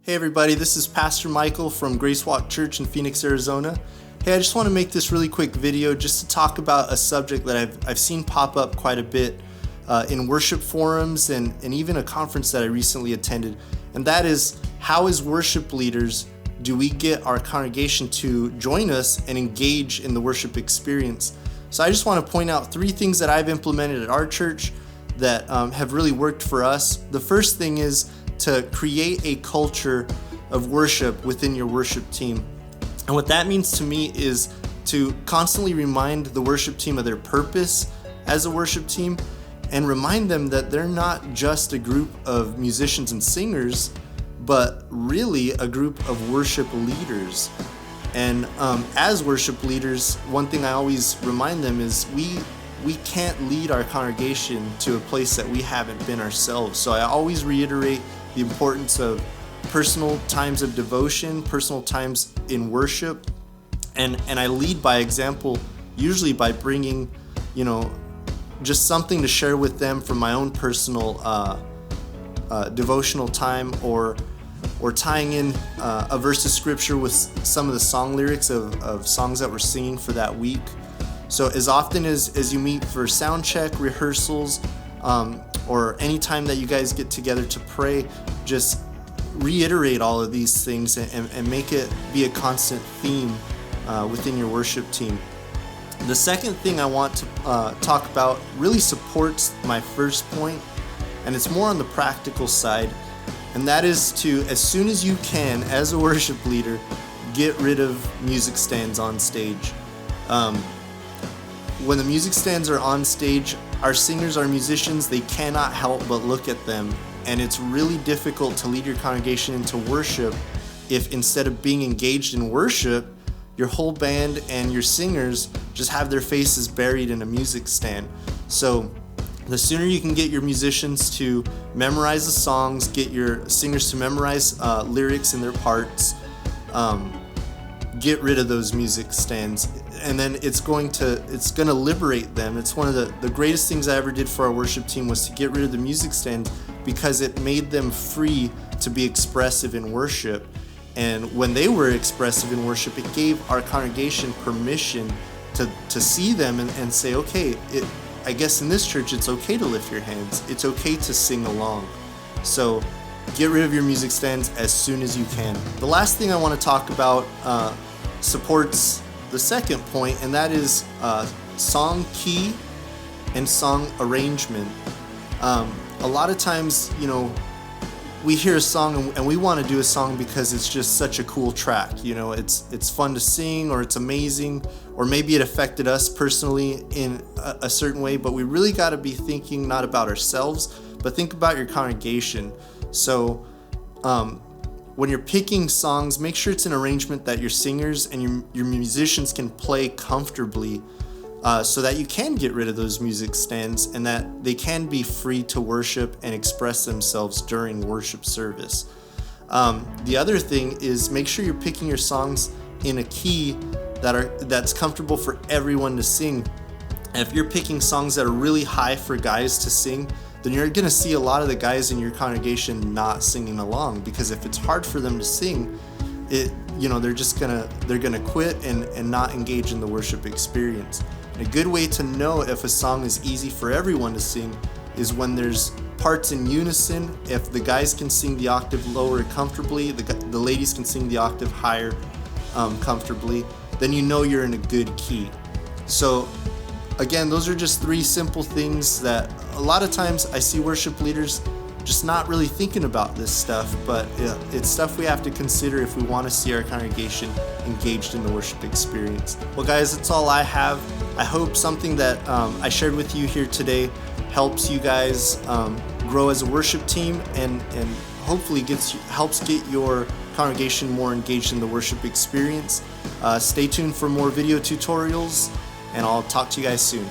Hey everybody, this is Pastor Michael from Grace Walk Church in Phoenix, Arizona. Hey, I just want to make this really quick video just to talk about a subject that I've seen pop up quite a bit in worship forums and even a conference that I recently attended. And that is, how as worship leaders do we get our congregation to join us and engage in the worship experience? So I just want to point out 3 things that I've implemented at our church that have really worked for us. The first thing is to create a culture of worship within your worship team. And what that means to me is to constantly remind the worship team of their purpose as a worship team and remind them that they're not just a group of musicians and singers, but really a group of worship leaders. And as worship leaders, one thing I always remind them is we can't lead our congregation to a place that we haven't been ourselves. So I always reiterate the importance of personal times of devotion, personal times in worship, and I lead by example, usually by bringing, just something to share with them from my own personal devotional time, or tying in a verse of scripture with some of the song lyrics of songs that we're singing for that week. So as often as you meet for sound check, rehearsals, or any time that you guys get together to pray, just reiterate all of these things and make it be a constant theme within your worship team. The second thing I want to talk about really supports my first point, and it's more on the practical side, and that is to, as soon as you can, as a worship leader, get rid of music stands on stage. When the music stands are on stage, our singers, our musicians, they cannot help but look at them. And it's really difficult to lead your congregation into worship if, instead of being engaged in worship, your whole band and your singers just have their faces buried in a music stand. So the sooner you can get your musicians to memorize the songs, get your singers to memorize lyrics in their parts, get rid of those music stands, and then it's going to liberate them. It's one of the greatest things I ever did for our worship team was to get rid of the music stand, because it made them free to be expressive in worship. And when they were expressive in worship, it gave our congregation permission to see them and say, okay, I guess in this church it's okay to lift your hands, it's okay to sing along. So get rid of your music stands as soon as you can. The last thing I want to talk about supports the second point, and that is song key and song arrangement. A lot of times, we hear a song and we want to do a song because it's just such a cool track. It's fun to sing, or it's amazing, or maybe it affected us personally in a certain way, but we really got to be thinking not about ourselves, but think about your congregation. So when you're picking songs, make sure it's an arrangement that your singers and your musicians can play comfortably, so that you can get rid of those music stands and that they can be free to worship and express themselves during worship service. The other thing is, make sure you're picking your songs in a key that's comfortable for everyone to sing. And if you're picking songs that are really high for guys to sing, then you're going to see a lot of the guys in your congregation not singing along, because if it's hard for them to sing, they're gonna quit and not engage in the worship experience. And a good way to know if a song is easy for everyone to sing is when there's parts in unison. If the guys can sing the octave lower comfortably, the ladies can sing the octave higher comfortably, then you know you're in a good key. So again, those are just 3 simple things that a lot of times I see worship leaders just not really thinking about this stuff, but it's stuff we have to consider if we want to see our congregation engaged in the worship experience. Well guys, that's all I have. I hope something that I shared with you here today helps you guys grow as a worship team and hopefully helps get your congregation more engaged in the worship experience. Stay tuned for more video tutorials, and I'll talk to you guys soon.